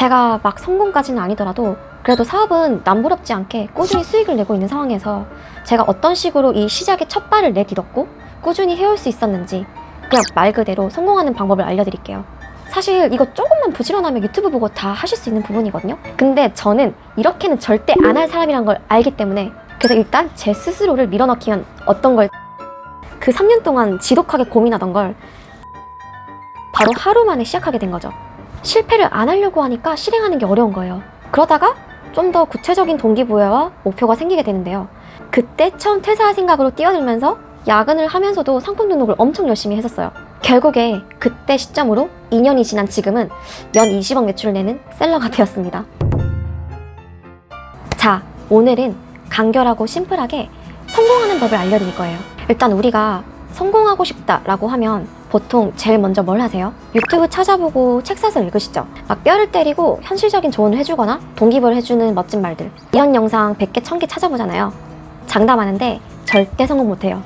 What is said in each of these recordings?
제가 막 성공까지는 아니더라도 그래도 사업은 남부럽지 않게 꾸준히 수익을 내고 있는 상황에서 제가 어떤 식으로 이 시작의 첫 발을 내딛었고 꾸준히 해올 수 있었는지 그냥 말 그대로 성공하는 방법을 알려드릴게요. 사실 이거 조금만 부지런하면 유튜브 보고 다 하실 수 있는 부분이거든요. 근데 저는 이렇게는 절대 안 할 사람이란 걸 알기 때문에 그래서 일단 제 스스로를 밀어넣기면 어떤 걸 그 3년 동안 지독하게 고민하던 걸 바로 하루 만에 시작하게 된 거죠. 실패를 안 하려고 하니까 실행하는 게 어려운 거예요. 그러다가 좀 더 구체적인 동기부여와 목표가 생기게 되는데요. 그때 처음 퇴사할 생각으로 뛰어들면서 야근을 하면서도 상품 등록을 엄청 열심히 했었어요. 결국에 그때 시점으로 2년이 지난 지금은 연 20억 매출을 내는 셀러가 되었습니다. 자, 오늘은 간결하고 심플하게 성공하는 법을 알려드릴 거예요. 일단 우리가 성공하고 싶다라고 하면 보통 제일 먼저 뭘 하세요? 유튜브 찾아보고 책 사서 읽으시죠. 막 뼈를 때리고 현실적인 조언을 해주거나 동기부여를 해주는 멋진 말들. 이런 영상 100개, 1000개 찾아보잖아요. 장담하는데 절대 성공 못해요.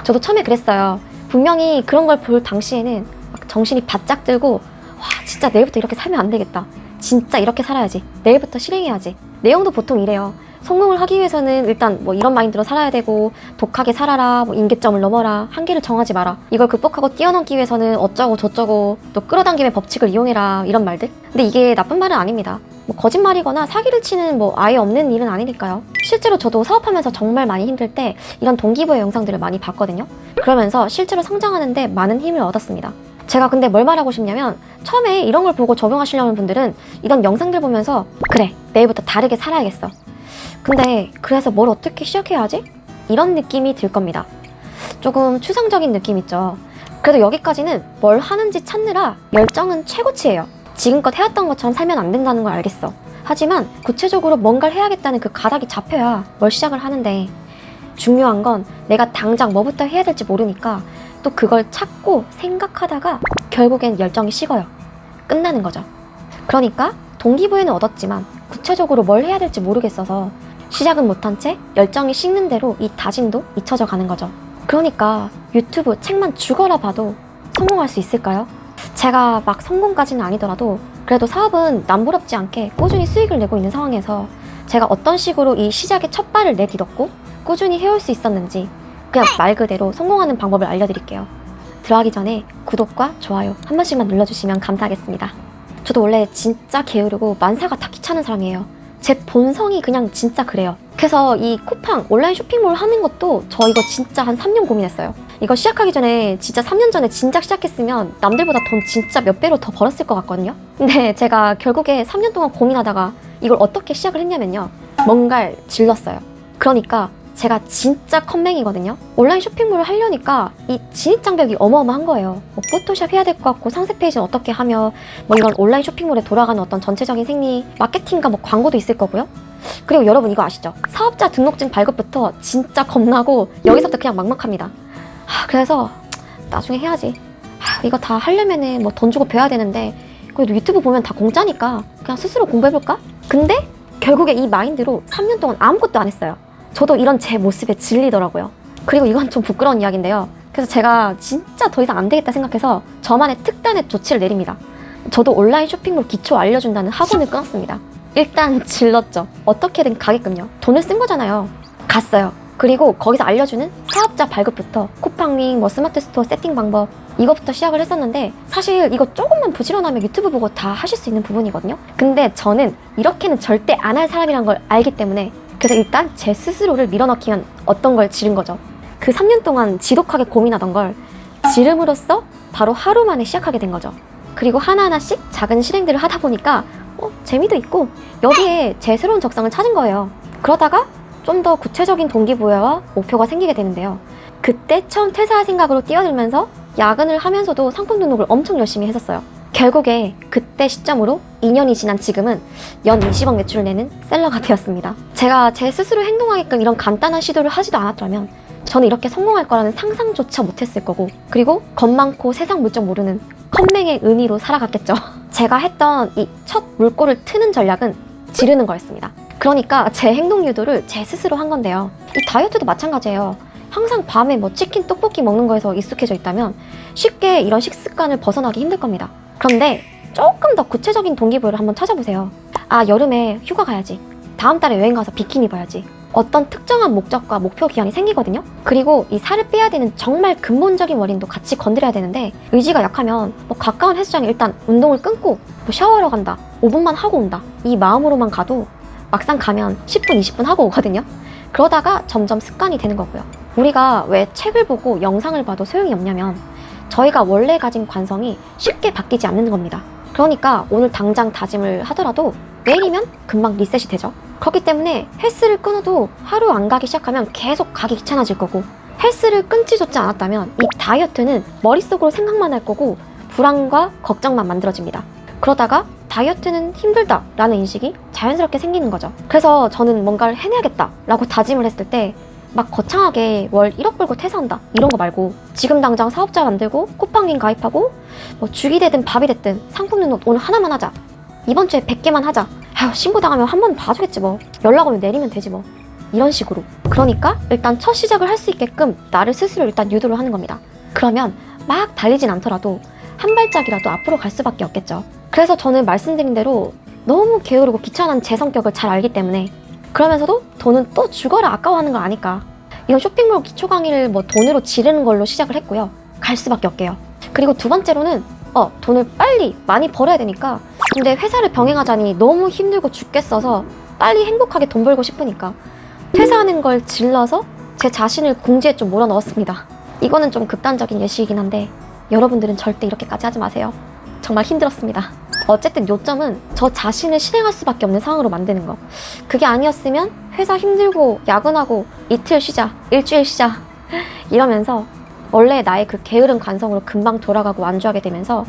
저도 처음에 그랬어요. 분명히 그런 걸 볼 당시에는 막 정신이 바짝 들고 와 진짜 내일부터 이렇게 살면 안 되겠다. 진짜 이렇게 살아야지. 내일부터 실행해야지. 내용도 보통 이래요. 성공을 하기 위해서는 일단 뭐 이런 마인드로 살아야 되고 독하게 살아라, 뭐 임계점을 넘어라, 한계를 정하지 마라. 이걸 극복하고 뛰어넘기 위해서는 어쩌고 저쩌고 또 끌어당김의 법칙을 이용해라 이런 말들. 근데 이게 나쁜 말은 아닙니다. 뭐 거짓말이거나 사기를 치는 뭐 아예 없는 일은 아니니까요. 실제로 저도 사업하면서 정말 많이 힘들 때 이런 동기부여 영상들을 많이 봤거든요. 그러면서 실제로 성장하는데 많은 힘을 얻었습니다. 제가 근데 뭘 말하고 싶냐면 처음에 이런 걸 보고 적용하시려는 분들은 이런 영상들 보면서 그래 내일부터 다르게 살아야겠어. 근데 그래서 뭘 어떻게 시작해야 하지? 이런 느낌이 들 겁니다. 조금 추상적인 느낌 있죠. 그래도 여기까지는 뭘 하는지 찾느라 열정은 최고치예요. 지금껏 해왔던 것처럼 살면 안 된다는 걸 알겠어. 하지만 구체적으로 뭔가를 해야겠다는 그 가닥이 잡혀야 뭘 시작을 하는데 중요한 건 내가 당장 뭐부터 해야 될지 모르니까 또 그걸 찾고 생각하다가 결국엔 열정이 식어요. 끝나는 거죠. 그러니까 동기부여는 얻었지만 구체적으로 뭘 해야 될지 모르겠어서 시작은 못한 채 열정이 식는 대로 이 다짐도 잊혀져 가는 거죠. 그러니까 유튜브 책만 죽어라 봐도 성공할 수 있을까요? 제가 막 성공까지는 아니더라도 그래도 사업은 남부럽지 않게 꾸준히 수익을 내고 있는 상황에서 제가 어떤 식으로 이 시작의 첫 발을 내딛었고 꾸준히 해올 수 있었는지 그냥 말 그대로 성공하는 방법을 알려드릴게요. 들어가기 전에 구독과 좋아요 한 번씩만 눌러주시면 감사하겠습니다. 저도 원래 진짜 게으르고 만사가 다 귀찮은 사람이에요. 제 본성이 그냥 진짜 그래요. 그래서 이 쿠팡 온라인 쇼핑몰 하는 것도 저 이거 진짜 한 3년 고민했어요. 이거 시작하기 전에 진짜 3년 전에 진작 시작했으면 남들보다 돈 진짜 몇 배로 더 벌었을 것 같거든요. 근데 제가 결국에 3년 동안 고민하다가 이걸 어떻게 시작을 했냐면요. 뭔가를 질렀어요. 그러니까 제가 진짜 컴맹이거든요. 온라인 쇼핑몰을 하려니까 이 진입장벽이 어마어마한 거예요. 뭐 포토샵 해야 될 것 같고 상세 페이지는 어떻게 하며 뭐 이런 온라인 쇼핑몰에 돌아가는 어떤 전체적인 생리, 마케팅과 뭐 광고도 있을 거고요. 그리고 여러분 이거 아시죠? 사업자 등록증 발급부터 진짜 겁나고 여기서부터 그냥 막막합니다. 그래서 나중에 해야지. 이거 다 하려면은 뭐 돈 주고 배워야 되는데 그래도 유튜브 보면 다 공짜니까 그냥 스스로 공부해볼까? 근데 결국에 이 마인드로 3년 동안 아무것도 안 했어요. 저도 이런 제 모습에 질리더라고요. 그리고 이건 좀 부끄러운 이야기인데요. 그래서 제가 진짜 더 이상 안 되겠다 생각해서 저만의 특단의 조치를 내립니다. 저도 온라인 쇼핑몰 기초 알려준다는 학원을 끊었습니다. 일단 질렀죠. 어떻게든 가게끔요. 돈을 쓴 거잖아요. 갔어요. 그리고 거기서 알려주는 사업자 발급부터 쿠팡링, 뭐 스마트 스토어 세팅 방법 이거부터 시작을 했었는데 사실 이거 조금만 부지런하면 유튜브 보고 다 하실 수 있는 부분이거든요. 근데 저는 이렇게는 절대 안 할 사람이란 걸 알기 때문에 그래서 일단 제 스스로를 밀어넣기면 어떤 걸 지른 거죠. 그 3년 동안 지독하게 고민하던 걸 지름으로써 바로 하루 만에 시작하게 된 거죠. 그리고 하나하나씩 작은 실행들을 하다 보니까 재미도 있고 여기에 제 새로운 적성을 찾은 거예요. 그러다가 좀 더 구체적인 동기부여와 목표가 생기게 되는데요. 그때 처음 퇴사할 생각으로 뛰어들면서 야근을 하면서도 상품 등록을 엄청 열심히 했었어요. 결국에 그때 시점으로 2년이 지난 지금은 연 20억 매출을 내는 셀러가 되었습니다. 제가 제 스스로 행동하게끔 이런 간단한 시도를 하지도 않았더라면 저는 이렇게 성공할 거라는 상상조차 못했을 거고 그리고 겁 많고 세상 물정 모르는 컴맹의 의미로 살아갔겠죠. 제가 했던 이 첫 물꼬를 트는 전략은 지르는 거였습니다. 그러니까 제 행동 유도를 제 스스로 한 건데요. 이 다이어트도 마찬가지예요. 항상 밤에 뭐 치킨, 떡볶이 먹는 거에서 익숙해져 있다면 쉽게 이런 식습관을 벗어나기 힘들 겁니다. 그런데 조금 더 구체적인 동기부여를 한번 찾아보세요. 아, 여름에 휴가 가야지. 다음 달에 여행 가서 비키니 입어야지. 어떤 특정한 목적과 목표 기한이 생기거든요. 그리고 이 살을 빼야 되는 정말 근본적인 원인도 같이 건드려야 되는데, 의지가 약하면 뭐 가까운 헬스장에 일단 운동을 끊고 뭐 샤워하러 간다, 5분만 하고 온다, 이 마음으로만 가도 막상 가면 10분, 20분 하고 오거든요. 그러다가 점점 습관이 되는 거고요. 우리가 왜 책을 보고 영상을 봐도 소용이 없냐면, 저희가 원래 가진 관성이 쉽게 바뀌지 않는 겁니다. 그러니까 오늘 당장 다짐을 하더라도 내일이면 금방 리셋이 되죠. 그렇기 때문에 헬스를 끊어도 하루 안 가기 시작하면 계속 가기 귀찮아질 거고, 헬스를 끊지조차 않았다면 이 다이어트는 머릿속으로 생각만 할 거고 불안과 걱정만 만들어집니다. 그러다가 다이어트는 힘들다 라는 인식이 자연스럽게 생기는 거죠. 그래서 저는 뭔가를 해내야겠다 라고 다짐을 했을 때 막 거창하게 월 1억 벌고 퇴사한다 이런 거 말고, 지금 당장 사업자 만들고 쿠팡인 가입하고 뭐 죽이 되든 밥이 됐든 상품 등록 오늘 하나만 하자, 이번 주에 100개만 하자, 아유 신고당하면 한 번 봐주겠지 뭐, 연락 오면 내리면 되지 뭐, 이런 식으로. 그러니까 일단 첫 시작을 할 수 있게끔 나를 스스로 일단 유도를 하는 겁니다. 그러면 막 달리진 않더라도 한 발짝이라도 앞으로 갈 수밖에 없겠죠. 그래서 저는 말씀드린 대로 너무 게으르고 귀찮은 제 성격을 잘 알기 때문에, 그러면서도 돈은 또 죽어라 아까워하는 거 아니까 이런 쇼핑몰 기초 강의를 뭐 돈으로 지르는 걸로 시작을 했고요. 갈 수밖에 없게요. 그리고 두 번째로는 돈을 빨리 많이 벌어야 되니까, 근데 회사를 병행하자니 너무 힘들고 죽겠어서 빨리 행복하게 돈 벌고 싶으니까 퇴사하는 걸 질러서 제 자신을 궁지에 좀 몰아넣었습니다. 이거는 좀 극단적인 예시이긴 한데 여러분들은 절대 이렇게까지 하지 마세요. 정말 힘들었습니다. 어쨌든 요점은 저 자신을 실행할 수밖에 없는 상황으로 만드는 거. 그게 아니었으면 회사 힘들고 야근하고 이틀 쉬자, 일주일 쉬자 이러면서 원래 나의 그 게으른 관성으로 금방 돌아가고 완주하게 되면서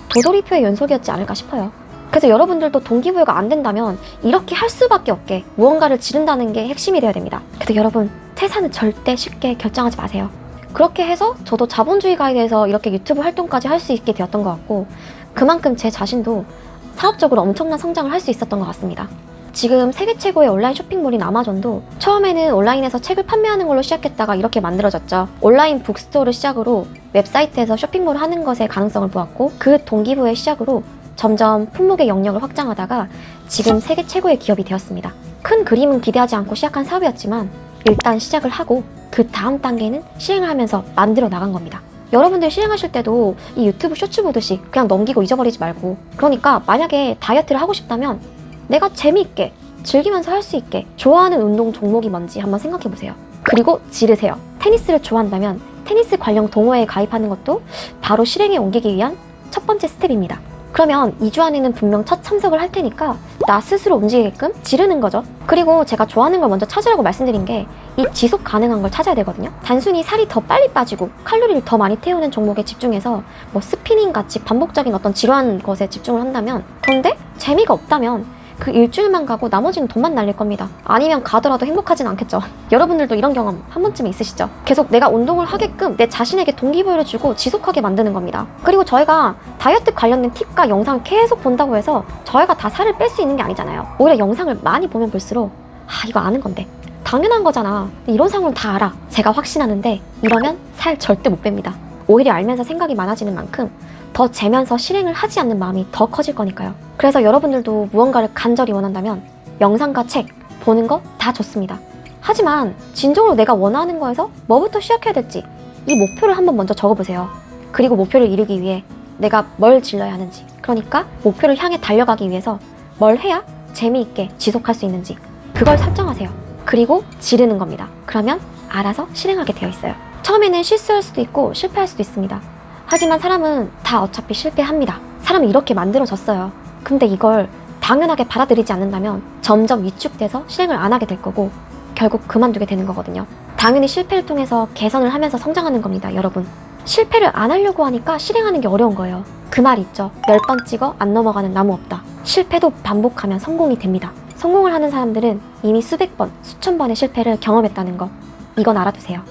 도돌이표의 연속이었지 않을까 싶어요. 그래서 여러분들도 동기부여가 안 된다면 이렇게 할 수밖에 없게 무언가를 지른다는 게 핵심이 되어야 됩니다. 그래도 여러분, 퇴사는 절대 쉽게 결정하지 마세요. 그렇게 해서 저도 자본주의가에 대해서 이렇게 유튜브 활동까지 할 수 있게 되었던 것 같고, 그만큼 제 자신도 사업적으로 엄청난 성장을 할 수 있었던 것 같습니다. 지금 세계 최고의 온라인 쇼핑몰인 아마존도 처음에는 온라인에서 책을 판매하는 걸로 시작했다가 이렇게 만들어졌죠. 온라인 북스토어를 시작으로 웹사이트에서 쇼핑몰을 하는 것의 가능성을 보았고, 그 동기부여의 시작으로 점점 품목의 영역을 확장하다가 지금 세계 최고의 기업이 되었습니다. 큰 그림은 기대하지 않고 시작한 사업이었지만 일단 시작을 하고 그 다음 단계는 실행을 하면서 만들어 나간 겁니다. 여러분들 실행하실 때도 이 유튜브 쇼츠 보듯이 그냥 넘기고 잊어버리지 말고, 그러니까 만약에 다이어트를 하고 싶다면 내가 재미있게 즐기면서 할 수 있게 좋아하는 운동 종목이 뭔지 한번 생각해보세요. 그리고 지르세요. 테니스를 좋아한다면 테니스 관련 동호회에 가입하는 것도 바로 실행에 옮기기 위한 첫 번째 스텝입니다. 그러면 2주 안에는 분명 첫 참석을 할 테니까 나 스스로 움직이게끔 지르는 거죠. 그리고 제가 좋아하는 걸 먼저 찾으라고 말씀드린 게 이 지속 가능한 걸 찾아야 되거든요. 단순히 살이 더 빨리 빠지고 칼로리를 더 많이 태우는 종목에 집중해서 뭐 스피닝 같이 반복적인 어떤 지루한 것에 집중을 한다면, 그런데 재미가 없다면 그 일주일만 가고 나머지는 돈만 날릴 겁니다. 아니면 가더라도 행복하진 않겠죠. 여러분들도 이런 경험 한 번쯤은 있으시죠? 계속 내가 운동을 하게끔 내 자신에게 동기부여를 주고 지속하게 만드는 겁니다. 그리고 저희가 다이어트 관련된 팁과 영상을 계속 본다고 해서 저희가 다 살을 뺄 수 있는 게 아니잖아요. 오히려 영상을 많이 보면 볼수록 이거 아는 건데, 당연한 거잖아, 이런 상황은 다 알아, 제가 확신하는데 이러면 살 절대 못 뺍니다. 오히려 알면서 생각이 많아지는 만큼 더 재면서 실행을 하지 않는 마음이 더 커질 거니까요. 그래서 여러분들도 무언가를 간절히 원한다면 영상과 책 보는 거 다 좋습니다. 하지만 진정으로 내가 원하는 거에서 뭐부터 시작해야 될지 이 목표를 한번 먼저 적어보세요. 그리고 목표를 이루기 위해 내가 뭘 질러야 하는지, 그러니까 목표를 향해 달려가기 위해서 뭘 해야 재미있게 지속할 수 있는지 그걸 설정하세요. 그리고 지르는 겁니다. 그러면 알아서 실행하게 되어 있어요. 처음에는 실수할 수도 있고 실패할 수도 있습니다. 하지만 사람은 다 어차피 실패합니다. 사람이 이렇게 만들어졌어요. 근데 이걸 당연하게 받아들이지 않는다면 점점 위축돼서 실행을 안 하게 될 거고 결국 그만두게 되는 거거든요. 당연히 실패를 통해서 개선을 하면서 성장하는 겁니다, 여러분. 실패를 안 하려고 하니까 실행하는 게 어려운 거예요. 그 말 있죠. 10번 찍어 안 넘어가는 나무 없다. 실패도 반복하면 성공이 됩니다. 성공을 하는 사람들은 이미 수백 번, 수천 번의 실패를 경험했다는 거, 이건 알아두세요.